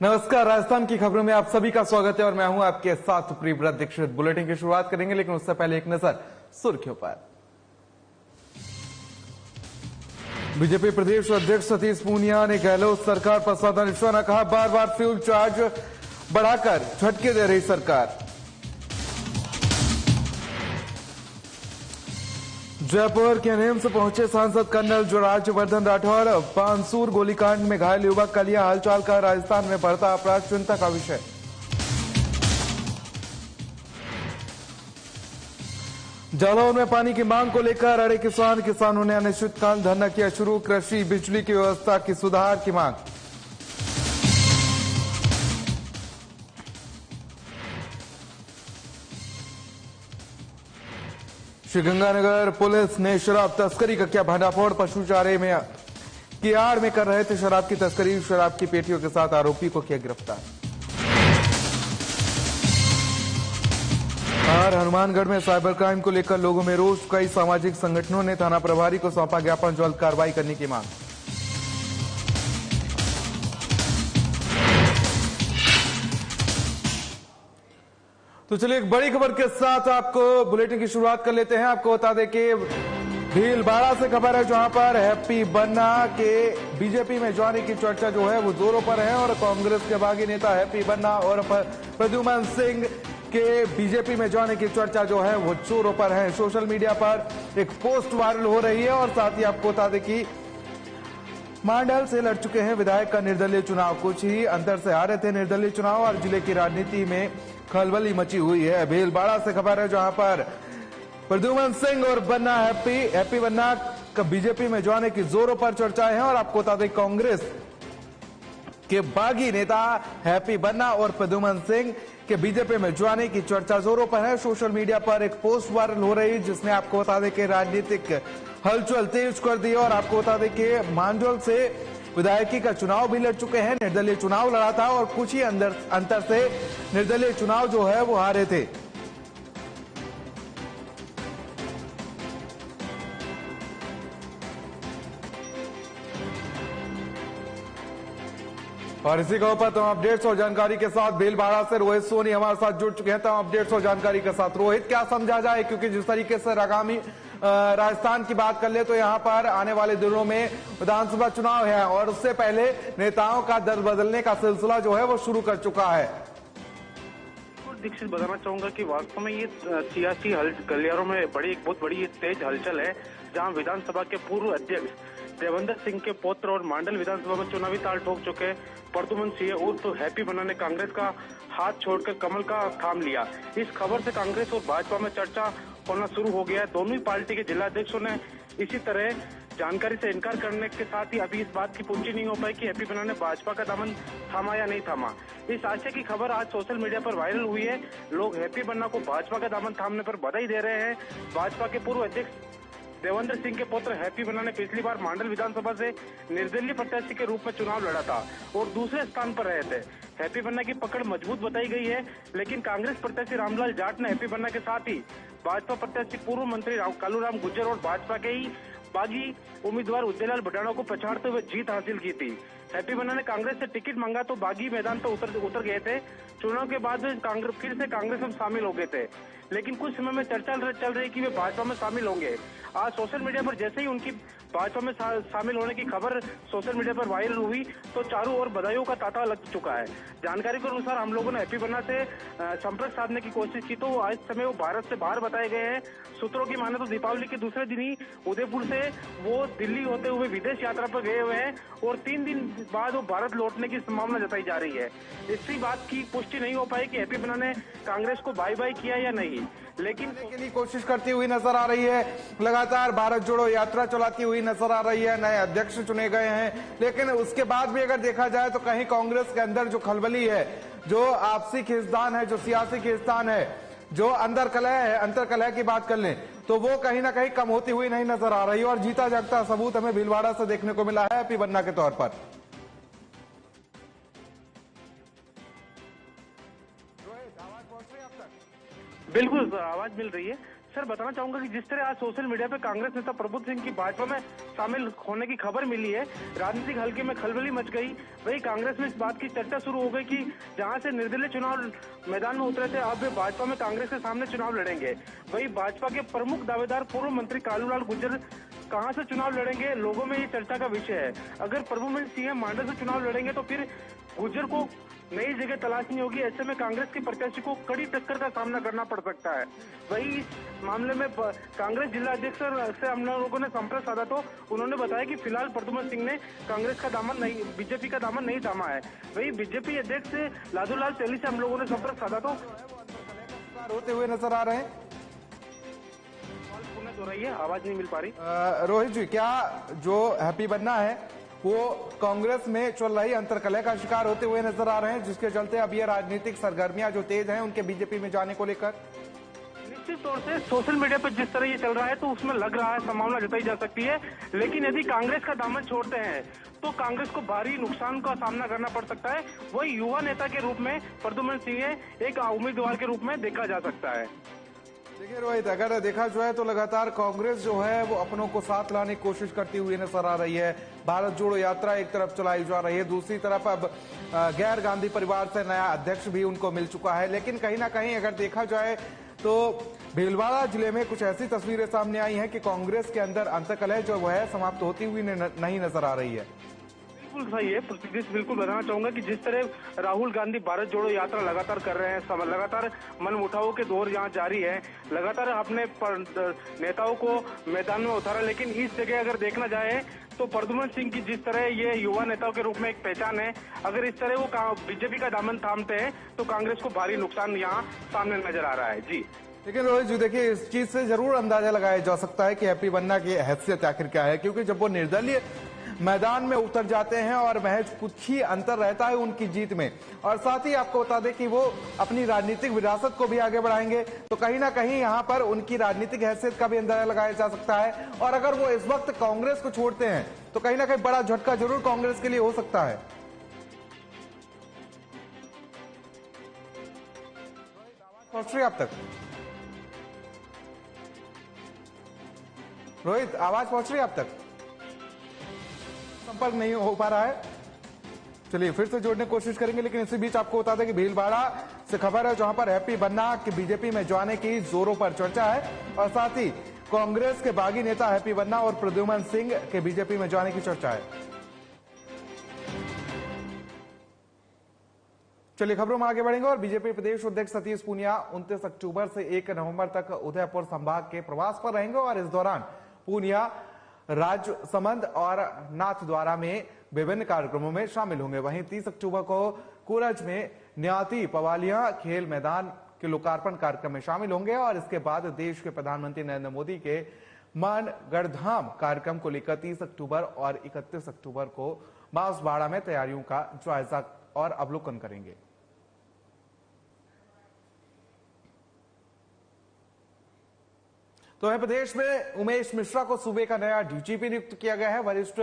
नमस्कार, राजस्थान की खबरों में आप सभी का स्वागत है और मैं हूं आपके साथ प्रियव्रत दीक्षित। बुलेटिन की शुरुआत करेंगे, लेकिन उससे पहले एक नजर सुर्खियों पर। बीजेपी प्रदेश अध्यक्ष सतीश पूनिया ने गहलोत सरकार पर साधा निशाना, कहा बार बार फ्यूल चार्ज बढ़ाकर झटके दे रही सरकार। जयपुर के निम्स पहुंचे सांसद कर्नल राज्यवर्धन राठौर, बानसूर गोलीकांड में घायल युवक का लिया हालचाल, का राजस्थान में बढ़ता अपराध चिंता का विषय। जालौर में पानी की मांग को लेकर अड़े किसानों ने अनिश्चितकाल धरना किया शुरू, कृषि बिजली की व्यवस्था की सुधार की मांग। श्रीगंगानगर पुलिस ने शराब तस्करी का किया भंडाफोड़, पशु चारे में की आड़ में कर रहे थे शराब की तस्करी, शराब की पेटियों के साथ आरोपी को किया गिरफ्तार। और हनुमानगढ़ में साइबर क्राइम को लेकर लोगों में रोष, कई सामाजिक संगठनों ने थाना प्रभारी को सौंपा ज्ञापन, जल्द कार्रवाई करने की मांग। तो चलिए एक बड़ी खबर के साथ आपको बुलेटिन की शुरुआत कर लेते हैं। आपको बता दें कि भीलवाड़ा से खबर है, जहां पर हैप्पी बन्ना के बीजेपी में जाने की चर्चा जो है वो जोरों पर है और कांग्रेस के बागी नेता हैप्पी बन्ना और प्रद्युमन सिंह के बीजेपी में जाने की चर्चा जो है वो जोरों पर है। सोशल मीडिया पर एक पोस्ट वायरल हो रही है और साथ ही आपको बता दें कि मांडल से लड़ चुके हैं विधायक का निर्दलीय चुनाव, कुछ ही अंतर से हारे थे निर्दलीय चुनाव और जिले की राजनीति में खलबली मची हुई है। भीलवाड़ा से खबर है, जहां पर प्रद्युमन सिंह और बन्ना हैप्पी बन्ना का बीजेपी में जाने की जोरों पर चर्चाएं हैं और आपको बता दें कांग्रेस के बागी नेता हैप्पी बन्ना और प्रद्युमन सिंह के बीजेपी में जाने की चर्चा जोरों पर है। सोशल मीडिया पर एक पोस्ट वायरल हो रही है जिसने आपको बता दें कि राजनीतिक हलचल तेज कर दी और आपको बता दें कि मांडल से विधायकी का चुनाव भी लड़ चुके हैं, निर्दलीय चुनाव लड़ा था और कुछ ही अंतर से निर्दलीय चुनाव जो है वो हारे थे। और इसी के ऊपर तमाम अपडेट्स और जानकारी के साथ भीलवाड़ा से रोहित सोनी हमारे साथ जुड़ चुके हैं तमाम अपडेट्स और जानकारी के साथ। रोहित, क्या समझा जाए, क्योंकि जिस तरीके से आगामी राजस्थान की बात कर ले तो यहां पर आने वाले दिनों में विधानसभा चुनाव है और उससे पहले नेताओं का दल बदलने का सिलसिला जो है वो शुरू कर चुका है। दीक्षित, बताना चाहूंगा कि वास्तव में ये सियासी गलियारों में बहुत बड़ी तेज हलचल है, जहां विधानसभा के पूर्व अध्यक्ष देवेंद्र सिंह के पुत्र और मांडल विधानसभा में चुनावी ताल ठोक चुके प्रद्युमन सिंह उर्फ तो हैप्पी बन्ना ने कांग्रेस का हाथ छोड़कर कमल का थाम लिया। इस खबर से कांग्रेस और भाजपा में चर्चा होना शुरू हो गया है। दोनों ही पार्टी के जिला अध्यक्षों ने इसी तरह जानकारी से इनकार करने के साथ ही अभी इस बात की पुष्टि नहीं हो पाई कि हैप्पी बन्ना ने भाजपा का दामन थामा या नहीं थामा। इस आशय की खबर आज सोशल मीडिया पर वायरल हुई है। लोग हैप्पी बन्ना को भाजपा का दामन थामने पर बधाई दे रहे हैं। भाजपा के पूर्व अध्यक्ष देवेंद्र सिंह के पुत्र हैप्पी बन्ना ने पिछली बार मांडल विधानसभा से निर्दलीय प्रत्याशी के रूप में चुनाव लड़ा था और दूसरे स्थान पर रहे थे। हैप्पी बन्ना की पकड़ मजबूत बताई गई है, लेकिन कांग्रेस प्रत्याशी रामलाल जाट ने हैप्पी बन्ना के साथ ही भाजपा प्रत्याशी पूर्व मंत्री कालूराम गुर्जर और भाजपा के ही बागी उम्मीदवार उदयलाल भटाना को पछाड़ते हुए जीत हासिल की थी। हैप्पी बन्ना ने कांग्रेस से टिकट मांगा तो बागी मैदान पर उतर गए थे। चुनाव के बाद फिर से कांग्रेस में शामिल हो गए थे, लेकिन कुछ समय में चर्चा चल रही कि वे भाजपा में शामिल होंगे। आज सोशल मीडिया पर जैसे ही उनकी भाजपा में शामिल होने की खबर सोशल मीडिया पर वायरल हुई तो चारों ओर बधाइयों का तांता लग चुका है। जानकारी के अनुसार हम लोगों ने हैप्पी बन्ना से संपर्क साधने की कोशिश की तो आज समय वो भारत से बाहर बताए गए हैं। सूत्रों की माने तो दीपावली के दूसरे दिन ही उदयपुर से वो दिल्ली होते हुए विदेश यात्रा पर गए हुए हैं और 3 दिन बाद वो भारत लौटने की संभावना जताई जा रही है। इसी बात की पुष्टि नहीं हो पाई कि हैप्पी बन्ना ने कांग्रेस को बाय बाय किया या नहीं, लेकिन कोशिश करती हुई नजर आ रही है। लगातार भारत जोड़ो यात्रा चलाती हुई नजर आ रही है। नए अध्यक्ष चुने गए हैं, लेकिन उसके बाद भी अगर देखा जाए तो कहीं कांग्रेस के अंदर जो खलबली है, जो आपसी खींचतान है, जो सियासी खींचतान है, जो अंतर कलह की बात कर लें तो वो कहीं ना कहीं कम होती हुई नहीं नजर आ रही है और जीता जागता सबूत हमें भीलवाड़ा से देखने को मिला है हैप्पी बन्ना के तौर पर। बिल्कुल आवाज मिल रही है। सर बताना चाहूंगा कि जिस तरह आज सोशल मीडिया पे कांग्रेस नेता प्रबुद्ध सिंह की भाजपा में शामिल होने की खबर मिली है, राजनीतिक हलके में खलबली मच गई। वही कांग्रेस में इस बात की चर्चा शुरू हो गई कि जहां से निर्दलीय चुनाव मैदान में उतरे थे, अब वे भाजपा में कांग्रेस के सामने चुनाव लड़ेंगे। वही भाजपा के प्रमुख दावेदार पूर्व मंत्री कालूलाल गुर्जर कहां से चुनाव लड़ेंगे, लोगों में ये चर्चा का विषय है। अगर प्रभुमन सिंह मांडल से चुनाव लड़ेंगे तो फिर गुर्जर को नई जगह तलाशनी होगी। ऐसे में कांग्रेस के प्रत्याशी को कड़ी टक्कर का सामना करना पड़ सकता है। वही इस मामले में कांग्रेस जिला अध्यक्ष से हम लोगों ने संपर्क साधा तो उन्होंने बताया कि फिलहाल प्रद्युमन सिंह ने कांग्रेस का दामन नहीं, बीजेपी का दामन नहीं थामा है। वही बीजेपी अध्यक्ष लालूलाल तेली से हम लोगों ने संपर्क साधा तो होते हुए नजर आ रहे हैं। हो रही है, आवाज नहीं मिल पा रही। रोहित जी, क्या जो हैप्पी बन्ना है वो कांग्रेस में चल रही अंतर्कलह का शिकार होते हुए नजर आ रहे हैं, जिसके चलते अब ये राजनीतिक सरगर्मियां जो तेज हैं उनके बीजेपी में जाने को लेकर? निश्चित तौर से सोशल मीडिया पर जिस तरह ये चल रहा है तो उसमें लग रहा है, संभावना जताई जा सकती है। लेकिन यदि कांग्रेस का दामन छोड़ते हैं तो कांग्रेस को भारी नुकसान का सामना करना पड़ सकता है। वही युवा नेता के रूप में प्रद्युमन सिंह एक उम्मीदवार के रूप में देखा जा सकता है। देखिए रोहित, अगर देखा जो है तो लगातार कांग्रेस जो है वो अपनों को साथ लाने की कोशिश करती हुई नजर आ रही है। भारत जोड़ो यात्रा एक तरफ चलाई जा रही है, दूसरी तरफ अब गैर गांधी परिवार से नया अध्यक्ष भी उनको मिल चुका है। लेकिन कहीं ना कहीं अगर देखा जाए तो भीलवाड़ा जिले में कुछ ऐसी तस्वीरें सामने आई हैं कि कांग्रेस के अंदर अंतर्कलह जो है समाप्त होती हुई नहीं नजर आ रही है। बिल्कुल सही है पृथ्वी, बिल्कुल बताना चाहूंगा कि जिस तरह राहुल गांधी भारत जोड़ो यात्रा लगातार कर रहे हैं, लगातार मन मुठावों के दौर यहाँ जारी है, लगातार अपने नेताओं को मैदान में उतारा। लेकिन इस जगह अगर देखना जाए तो प्रद्युमन सिंह की जिस तरह ये युवा नेताओं के रूप में एक पहचान है, अगर इस तरह वो बीजेपी का दामन थामते हैं तो कांग्रेस को भारी नुकसान यहाँ सामने नजर आ रहा है। जी लेकिन रोहित जी देखिए, इस चीज से जरूर अंदाजा लगाया जा सकता है कि हैप्पी बन्ना की हैसियत आखिर क्या है, क्योंकि जब वो निर्दलीय मैदान में उतर जाते हैं और महज कुछ ही अंतर रहता है उनकी जीत में, और साथ ही आपको बता दें कि वो अपनी राजनीतिक विरासत को भी आगे बढ़ाएंगे, तो कहीं ना कहीं यहां पर उनकी राजनीतिक हैसियत का भी अंदाजा लगाया जा सकता है। और अगर वो इस वक्त कांग्रेस को छोड़ते हैं तो कहीं ना कहीं बड़ा झटका जरूर कांग्रेस के लिए हो सकता है। पहुंच रही आप तक रोहित, आवाज पहुंच रही है आप तक? संपर्क नहीं हो पा रहा है, चलिए फिर से जोड़ने की कोशिश करेंगे। लेकिन इसी बीच आपको बता दें कि भीलवाड़ा से खबर है जहां पर हैप्पी बन्ना की बीजेपी में जाने की जोरों पर चर्चा है, और साथ ही कांग्रेस के बागी नेता हैप्पी बन्ना और प्रद्युमन सिंह के बीजेपी में जाने की चर्चा है। चलिए खबरों में आगे बढ़ेंगे और बीजेपी प्रदेश अध्यक्ष सतीश पूनिया 29 अक्टूबर से 1 नवंबर तक उदयपुर संभाग के प्रवास पर रहेंगे, और इस दौरान पूनिया राजसमंद और नाथद्वारा में विभिन्न कार्यक्रमों में शामिल होंगे। वहीं 30 अक्टूबर को कुरज में न्याती पवालिया खेल मैदान के लोकार्पण कार्यक्रम में शामिल होंगे, और इसके बाद देश के प्रधानमंत्री नरेंद्र मोदी के मानगढ़धाम कार्यक्रम को लेकर 30 अक्टूबर और 31 अक्टूबर को बांसवाड़ा में तैयारियों का जायजा और अवलोकन करेंगे। तो है प्रदेश में उमेश मिश्रा को सूबे का नया डीजीपी नियुक्त किया गया है। वरिष्ठ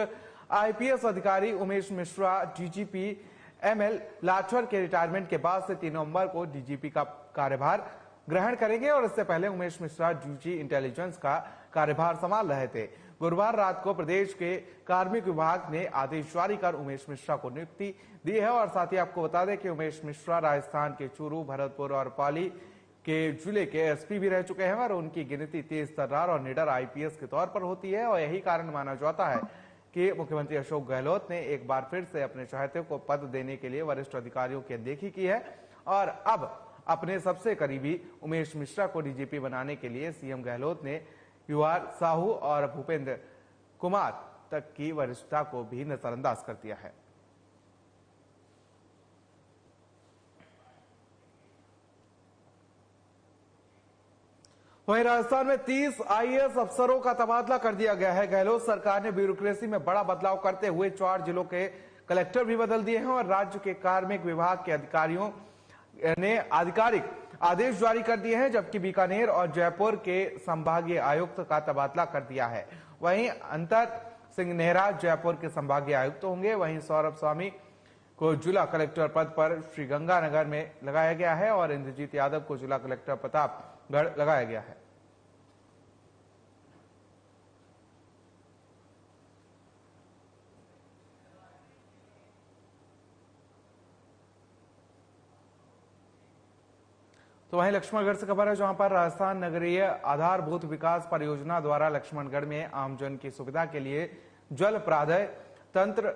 आईपीएस अधिकारी उमेश मिश्रा डीजीपी एमएल लाठर के रिटायरमेंट के बाद से 3 नवंबर को डीजीपी का कार्यभार ग्रहण करेंगे, और इससे पहले उमेश मिश्रा डीजी इंटेलिजेंस का कार्यभार संभाल रहे थे। गुरुवार रात को प्रदेश के कार्मिक विभाग ने आदेश जारी कर उमेश मिश्रा को नियुक्ति दी है। और साथ ही आपको बता दें कि उमेश मिश्रा राजस्थान के चूरू, भरतपुर और पाली के जिले के एसपी भी रह चुके हैं, और उनकी गिनती तेज तर्रार और निडर आईपीएस के तौर पर होती है, और यही कारण माना जाता है कि मुख्यमंत्री अशोक गहलोत ने एक बार फिर से अपने चाहते को पद देने के लिए वरिष्ठ अधिकारियों की अनदेखी की है, और अब अपने सबसे करीबी उमेश मिश्रा को डीजीपी बनाने के लिए सीएम गहलोत ने यूआर साहू और भूपेंद्र कुमार तक की वरिष्ठता को भी नजरअंदाज कर दिया है। वहीं राजस्थान में 30 आईएएस अफसरों का तबादला कर दिया गया है। गहलोत सरकार ने ब्यूरोक्रेसी में बड़ा बदलाव करते हुए 4 जिलों के कलेक्टर भी बदल दिए हैं, और राज्य के कार्मिक विभाग के अधिकारियों ने आधिकारिक आदेश जारी कर दिए हैं, जबकि बीकानेर और जयपुर के संभागीय आयुक्त का तबादला कर दिया है। वहीं अंतर सिंह नेहरा जयपुर के संभागीय आयुक्त होंगे। वहीं सौरभ स्वामी को जिला कलेक्टर पद पर श्रीगंगानगर में लगाया गया है, और इंद्रजीत यादव को जिला कलेक्टर प्रतापगढ़ लगाया गया है। तो वहीं लक्ष्मणगढ़ से खबर है, जहां पर राजस्थान नगरीय आधारभूत विकास परियोजना द्वारा लक्ष्मणगढ़ में आमजन की सुविधा के लिए जल प्राधान्य तंत्र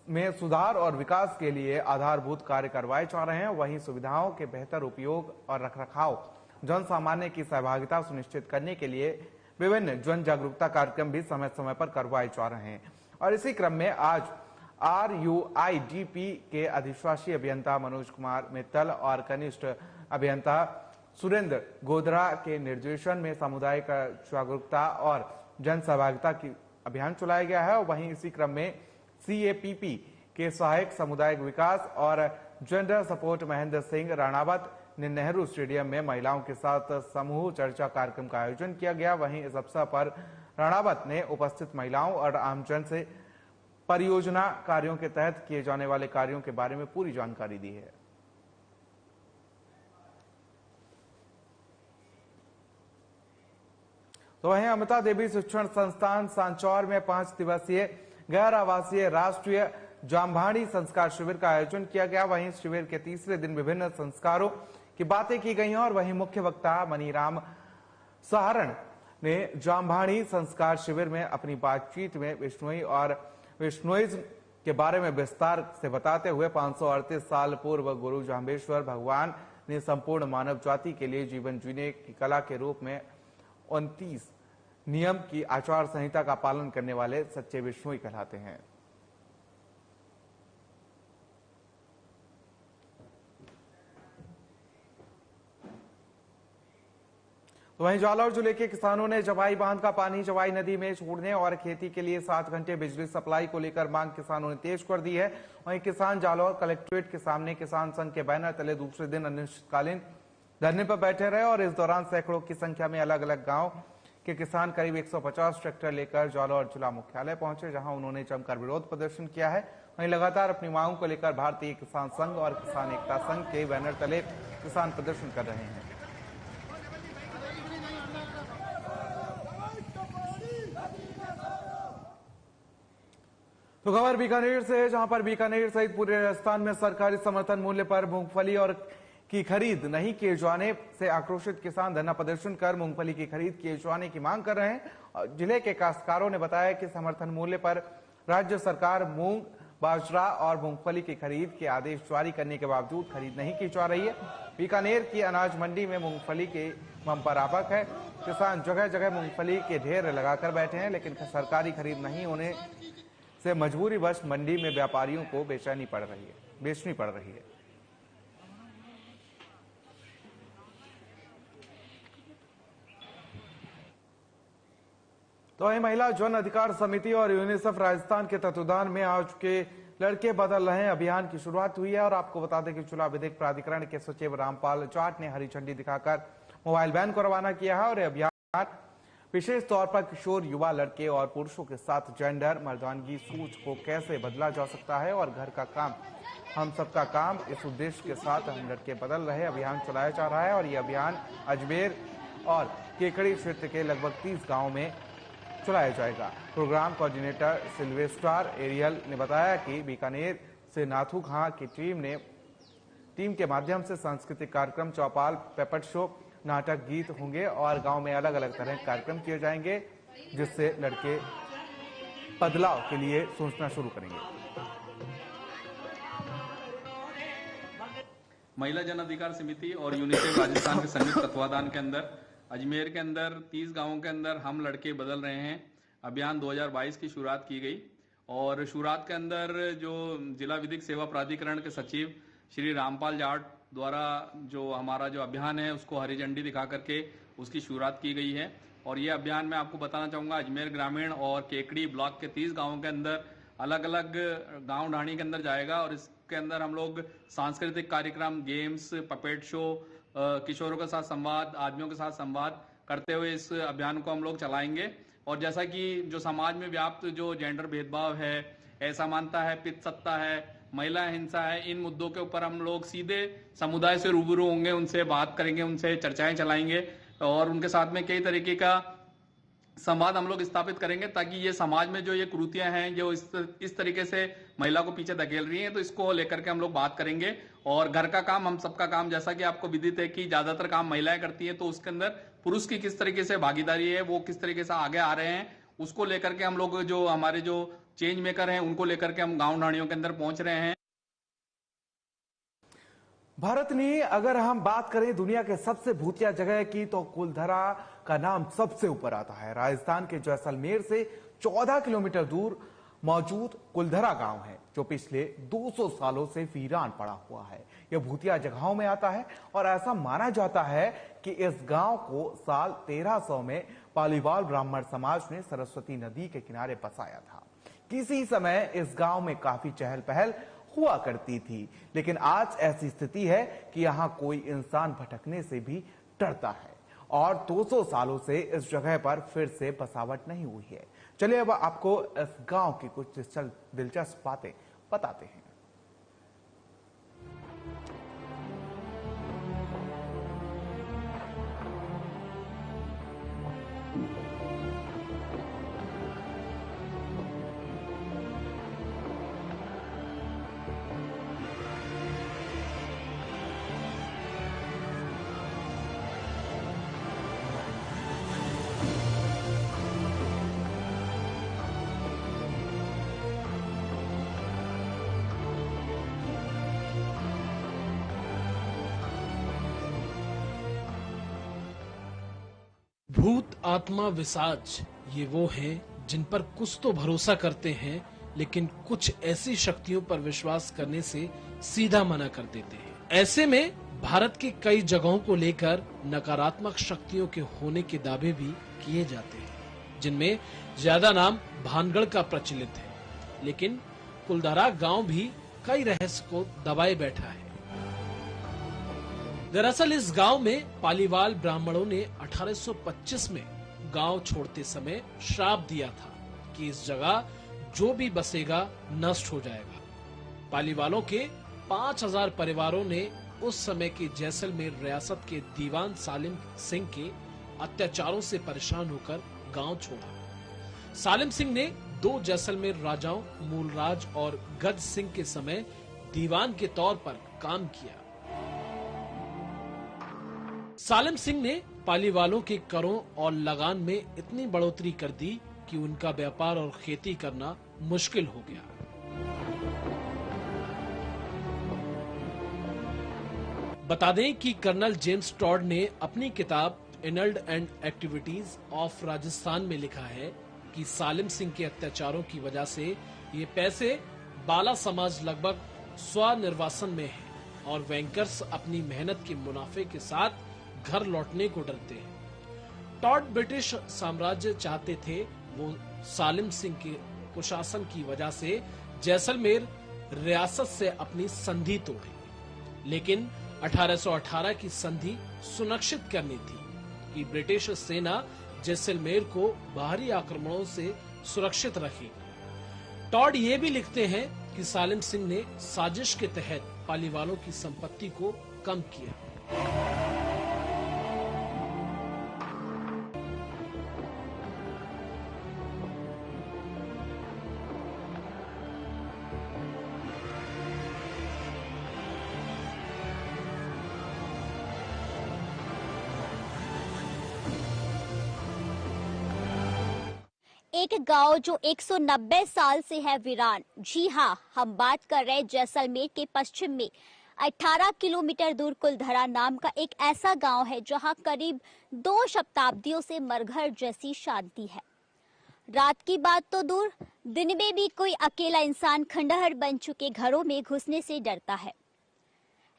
में सुधार और विकास के लिए आधारभूत कार्य करवाए जा रहे हैं। वहीं सुविधाओं के बेहतर उपयोग और रखरखाव, जन सामान्य की सहभागिता सुनिश्चित करने के लिए विभिन्न जन जागरूकता कार्यक्रम भी समय समय पर करवाए जा रहे हैं। और इसी क्रम में आज RUIDP के अधिशासी अभियंता मनोज कुमार मित्तल और कनिष्ठ अभियंता सुरेंद्र गोधरा के निर्देशन में सामुदायिक जागरूकता और जन सहभागिता की अभियान चलाया गया है। वहीं इसी क्रम में CAPP के सहायक सामुदायिक विकास और जेंडर सपोर्ट महेंद्र सिंह राणावत ने नेहरू स्टेडियम में महिलाओं के साथ समूह चर्चा कार्यक्रम का आयोजन किया गया। वहीं इस अवसर पर राणावत ने उपस्थित महिलाओं और आमजन से परियोजना कार्यों के तहत किए जाने वाले कार्यों के बारे में पूरी जानकारी दी है। तो वहीं अमृता देवी शिक्षण संस्थान सांचौर में 5 दिवसीय गैर आवासीय राष्ट्रीय जामभाणी संस्कार शिविर का आयोजन किया गया। वहीं शिविर के तीसरे दिन विभिन्न संस्कारों की बातें की गई और वहीं मुख्य वक्ता मनीराम सहारण ने जामभाणी संस्कार शिविर में अपनी बातचीत में विष्णुई और विष्णुइज्म के बारे में विस्तार से बताते हुए 538 साल पूर्व गुरु जाम्बेश्वर भगवान ने संपूर्ण मानव जाति के लिए जीवन जीने की कला के रूप में 29 नियम की आचार संहिता का पालन करने वाले सच्चे विष्णुई कहलाते हैं। तो वहीं जालौर जिले के किसानों ने जवाई बांध का पानी जवाई नदी में छोड़ने और खेती के लिए 7 घंटे बिजली सप्लाई को लेकर मांग किसानों ने तेज कर दी है। वहीं किसान जालौर कलेक्ट्रेट के सामने किसान संघ के बैनर तले दूसरे दिन अनिश्चितकालीन धरने पर बैठे रहे और इस दौरान सैकड़ों की संख्या में अलग अलग गांव के किसान करीब 150 ट्रैक्टर लेकर जालौर जिला मुख्यालय पहुंचे, जहां उन्होंने जमकर विरोध प्रदर्शन किया है। वहीं लगातार अपनी मांगों को लेकर भारतीय किसान संघ और किसान एकता संघ के बैनर तले किसान प्रदर्शन कर रहे हैं। तो खबर बीकानेर से है, जहां पर बीकानेर सहित पूरे राजस्थान में सरकारी समर्थन मूल्य पर मूंगफली और की खरीद नहीं किए जाने से आक्रोशित किसान धरना प्रदर्शन कर मूंगफली की खरीद किए जाने की मांग कर रहे हैं। जिले के काश्तकारों ने बताया कि समर्थन मूल्य पर राज्य सरकार मूंग, बाजरा और मूंगफली की खरीद के आदेश जारी करने के बावजूद खरीद नहीं की जा रही है। बीकानेर की अनाज मंडी में मूंगफली की बम्पर आवक है। किसान जगह जगह मूंगफली के ढेर लगाकर बैठे हैं, लेकिन सरकारी खरीद नहीं होने से मजबूरीवश मंडी में व्यापारियों को बेचनी पड़ रही है। तो वहीं महिला जन अधिकार समिति और यूनिसेफ राजस्थान के तत्वाधान में आज के लड़के बदल रहे अभियान की शुरुआत हुई है। और आपको बता दें कि जिला विधिक प्राधिकरण के सचिव रामपाल जाट ने हरी झंडी दिखाकर मोबाइल वैन को रवाना किया है। और यह अभियान विशेष तौर पर किशोर, युवा, लड़के और पुरुषों के साथ जेंडर मर्दानगी सोच को कैसे बदला जा सकता है और घर का काम हम सबका काम, इस उद्देश्य के साथ हम लड़के बदल रहे अभियान चलाया जा रहा है। और यह अभियान अजमेर और केकड़ी क्षेत्र के लगभग 30 गाँव में चलाया जाएगा। प्रोग्राम कोऑर्डिनेटर सिल्वेस्टर एरियल ने बताया कि बीकानेर से नाथू खां की टीम के माध्यम से सांस्कृतिक कार्यक्रम, चौपाल, पेपर शो, नाटक, गीत होंगे और गांव में अलग अलग तरह के कार्यक्रम किए जाएंगे, जिससे लड़के बदलाव के लिए सोचना शुरू करेंगे। महिला जन अधिकार समिति और यूनिसेफ राजस्थान के संयुक्त तत्वाधान के अंदर अजमेर के अंदर 30 गांवों के अंदर हम लड़के बदल रहे हैं अभियान 2022 की शुरुआत की गई। और शुरुआत के अंदर जो जिला विधिक सेवा प्राधिकरण के सचिव श्री रामपाल जाट द्वारा जो हमारा जो अभियान है उसको हरी झंडी दिखा करके उसकी शुरुआत की गई है। और ये अभियान मैं आपको बताना चाहूंगा अजमेर ग्रामीण और केकड़ी ब्लॉक के 30 गाँवों के अंदर अलग अलग गाँव ढाणी के अंदर जाएगा। और इसके अंदर हम लोग सांस्कृतिक कार्यक्रम, गेम्स, पपेट शो, किशोरों के साथ संवाद, आदमियों के साथ संवाद करते हुए इस अभियान को हम लोग चलाएंगे। और जैसा कि जो समाज में व्याप्त जो जेंडर भेदभाव है, असमानता है, पितृ सत्ता है, महिला हिंसा है, इन मुद्दों के ऊपर हम लोग सीधे समुदाय से रूबरू होंगे, उनसे बात करेंगे, उनसे चर्चाएं चलाएंगे और उनके साथ में कई तरीके का संवाद हम लोग स्थापित करेंगे, ताकि ये समाज में जो ये कुरीतियां हैं, जो इस तरीके से महिला को पीछे धकेल रही हैं, तो इसको लेकर के हम लोग बात करेंगे। और घर का काम हम सबका काम, जैसा कि आपको विदित है कि ज्यादातर काम महिलाएं करती हैं, तो उसके अंदर पुरुष की किस तरीके से भागीदारी है, वो किस तरीके से आगे आ रहे हैं, उसको लेकर के हम लोग जो हमारे जो चेंज मेकर हैं उनको लेकर के हम गाँव ढाणियों के अंदर पहुंच रहे हैं। भारतनी, अगर हम बात करें दुनिया के सबसे भूतिया जगह की, तो कुलधरा का नाम सबसे ऊपर आता है। राजस्थान के जैसलमेर से 14 किलोमीटर दूर मौजूद कुलधरा गांव है, जो पिछले 200 सालों से वीरान पड़ा हुआ है। यह भूतिया जगहों में आता है और ऐसा माना जाता है कि इस गांव को साल 1300 में पालीवाल ब्राह्मण समाज ने सरस्वती नदी के किनारे बसाया था। किसी समय इस गांव में काफी चहल पहल हुआ करती थी, लेकिन आज ऐसी स्थिति है कि यहां कोई इंसान भटकने से भी डरता है और 200 सालों से इस जगह पर फिर से बसावट नहीं हुई है। चलिए अब आपको इस गांव की कुछ दिलचस्प बातें बताते हैं। भूत, आत्मा, विसाज, ये वो हैं जिन पर कुछ तो भरोसा करते हैं, लेकिन कुछ ऐसी शक्तियों पर विश्वास करने से सीधा मना कर देते हैं। ऐसे में भारत की कई जगहों को लेकर नकारात्मक शक्तियों के होने के दावे भी किए जाते हैं, जिनमें ज्यादा नाम भानगढ़ का प्रचलित है, लेकिन कुलधरा गांव भी कई रहस्य को दबाए बैठा है। दरअसल इस गांव में पालीवाल ब्राह्मणों ने 1825 में गांव छोड़ते समय श्राप दिया था कि इस जगह जो भी बसेगा नष्ट हो जाएगा। पालीवालों के 5000 परिवारों ने उस समय के जैसलमेर रियासत के दीवान सालिम सिंह के अत्याचारों से परेशान होकर गांव छोड़ा। सालिम सिंह ने 2 जैसलमेर राजाओं मूलराज और गज सिंह के समय दीवान के तौर पर काम किया। सालिम सिंह ने पालीवालों के करों और लगान में इतनी बढ़ोतरी कर दी कि उनका व्यापार और खेती करना मुश्किल हो गया। बता दें कि कर्नल जेम्स टॉड ने अपनी किताब इनल्ड एंड एक्टिविटीज ऑफ राजस्थान में लिखा है कि सालिम सिंह के अत्याचारों की वजह से ये पैसे बाला समाज लगभग स्वनिर्वासन में है और बैंकर्स अपनी मेहनत के मुनाफे के साथ घर लौटने को डरते हैं। टॉड ब्रिटिश साम्राज्य चाहते थे वो सालिम सिंह के कुशासन की वजह से जैसलमेर रियासत से अपनी संधि तोड़े, लेकिन 1818 की संधि सुनिश्चित करनी थी कि ब्रिटिश सेना जैसलमेर को बाहरी आक्रमणों से सुरक्षित रखेगी। टॉड ये भी लिखते हैं कि सालिम सिंह ने साजिश के तहत पालीवालों की संपत्ति को कम किया। एक गांव जो 190 साल से है वीरान। जी हाँ, हम बात कर रहे हैं जैसलमेर के पश्चिम में 18 किलोमीटर दूर कुलधरा नाम का एक ऐसा गांव है जहां करीब 2 शताब्दियों से मरघर जैसी शांति है। रात की बात तो दूर, दिन में भी कोई अकेला इंसान खंडहर बन चुके घरों में घुसने से डरता है।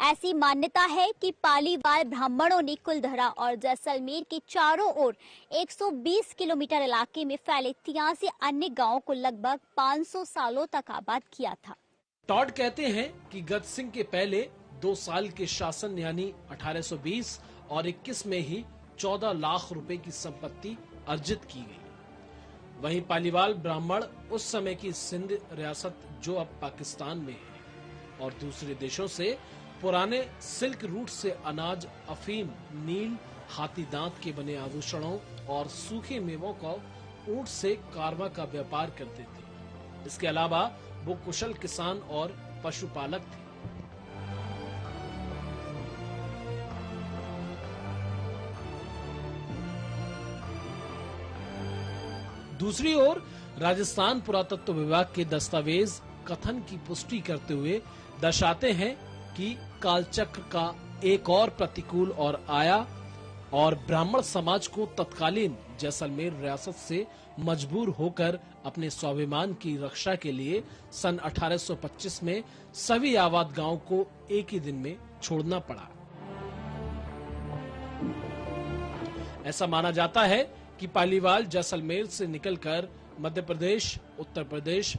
ऐसी मान्यता है कि पालीवाल ब्राह्मणों ने कुलधरा और जैसलमेर के चारों ओर 120 किलोमीटर इलाके में फैले 83 अन्य गांवों को लगभग 500 सालों तक आबाद किया था। टॉड कहते हैं कि गज सिंह के पहले 2 साल के शासन यानी 1820 और 21 में ही 14 लाख रुपए की संपत्ति अर्जित की गई। वहीं पालीवाल ब्राह्मण उस समय की सिंध रियासत जो अब पाकिस्तान में है और दूसरे देशों से पुराने सिल्क रूट से अनाज, अफीम, नील, हाथी दांत के बने आभूषणों और सूखे मेवों का ऊंट से कारवा का व्यापार करते थे। इसके अलावा वो कुशल किसान और पशुपालक थे। दूसरी ओर राजस्थान पुरातत्व विभाग के दस्तावेज कथन की पुष्टि करते हुए दर्शाते हैं कि कालचक्र का एक और प्रतिकूल और आया और ब्राह्मण समाज को तत्कालीन जैसलमेर रियासत से मजबूर होकर अपने स्वाभिमान की रक्षा के लिए सन 1825 में सभी आबाद गांव को एक ही दिन में छोड़ना पड़ा। ऐसा माना जाता है कि पालीवाल जैसलमेर से निकलकर मध्य प्रदेश, उत्तर प्रदेश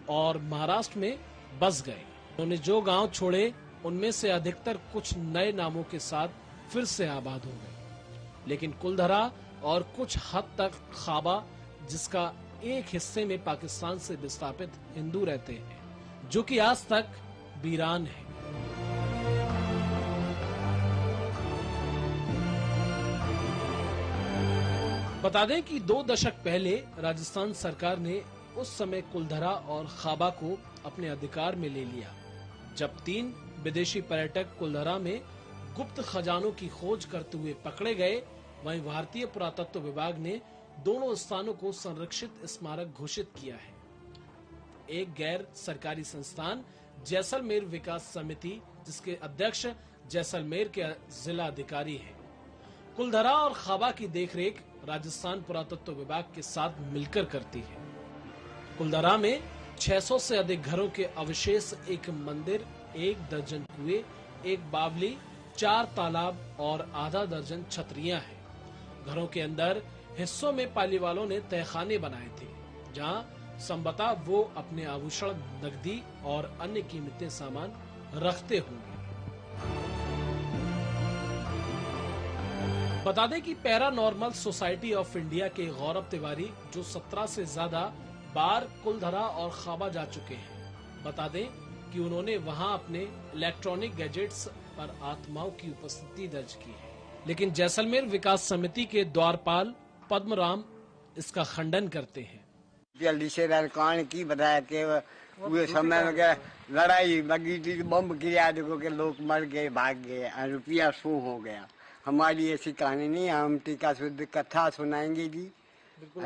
और महाराष्ट्र में बस गए। उन्होंने जो गांव छोड़े उनमें से अधिकतर कुछ नए नामों के साथ फिर से आबाद हो गए, लेकिन कुलधरा और कुछ हद तक खाबा, जिसका एक हिस्से में पाकिस्तान से विस्थापित हिंदू रहते हैं, जो कि आज तक वीरान है। बता दें कि 2 दशक पहले राजस्थान सरकार ने उस समय कुलधरा और खाबा को अपने अधिकार में ले लिया, जब 3 विदेशी पर्यटक कुलधरा में गुप्त खजानों की खोज करते हुए पकड़े गए। वहीं भारतीय पुरातत्व विभाग ने दोनों स्थानों को संरक्षित स्मारक घोषित किया है। एक गैर सरकारी संस्थान जैसलमेर विकास समिति, जिसके अध्यक्ष जैसलमेर के जिला अधिकारी हैं, कुलधरा और खाबा की देखरेख राजस्थान पुरातत्व विभाग के साथ मिलकर करती है। कुलधरा में 600 से अधिक घरों के अवशेष, एक मंदिर, 1 दर्जन कुएं, 1 बावली, 4 तालाब और आधा दर्जन छतरियां हैं। घरों के अंदर हिस्सों में पालीवालों ने तहखाने बनाए थे, जहां संभवतः वो अपने आभूषण, नकदी और अन्य कीमती सामान रखते होंगे। बता दें कि पैरानॉर्मल सोसाइटी ऑफ इंडिया के गौरव तिवारी, जो 17 से ज्यादा बार कुलधरा और खाबा जा चुके हैं, बता दें कि उन्होंने वहां अपने इलेक्ट्रॉनिक गैजेट्स पर आत्माओं की उपस्थिति दर्ज की है। लेकिन जैसलमेर विकास समिति के द्वारपाल पद्मराम इसका खंडन करते हैं। जल्दी से कांड की बताया कि पूरे समय में लड़ाई लगी थी, बम गिरा, देखो कि लोग मर गए, भाग गए, रुपया शो हो गया। हमारी ऐसी कहानी नहीं, हम टीका शुद्ध कथा सुनाएंगे जी।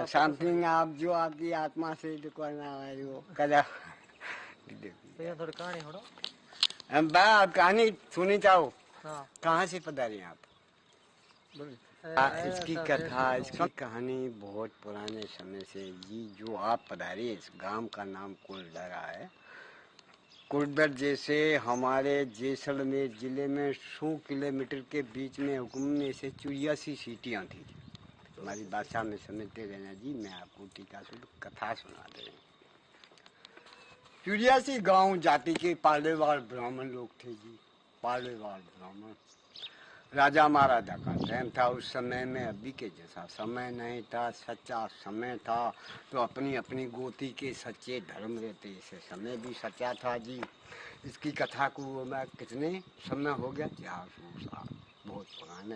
समथिंग आप जो आपकी आत्मा से कदा कहानी सुनी चाहो। कहाँ से पधारे आप? इसकी कथा, इसकी कहानी बहुत पुराने समय से जी, जो आप पधारे, इस गांव का नाम कुलधरा है। कुलधर जैसे हमारे जैसलमेर जिले में 100 किलोमीटर के बीच में हुक्म में से 84 सीटियाँ थी। हमारी भाषा में समझते रहना जी, मैं आपको टीका शुद्ध कथा सुना दे रही हूँ। 84 गांव जाति के पालेवाल ब्राह्मण लोग थे जी, पालेवाल ब्राह्मण। राजा महाराजा का टाइम था उस समय में, अभी के जैसा समय नहीं था, सच्चा समय था, तो अपनी अपनी गोती के सच्चे धर्म रहते, इसे समय भी सच्चा था जी। इसकी कथा को मैं कितने समय हो गया, 400 साल, बहुत पुराने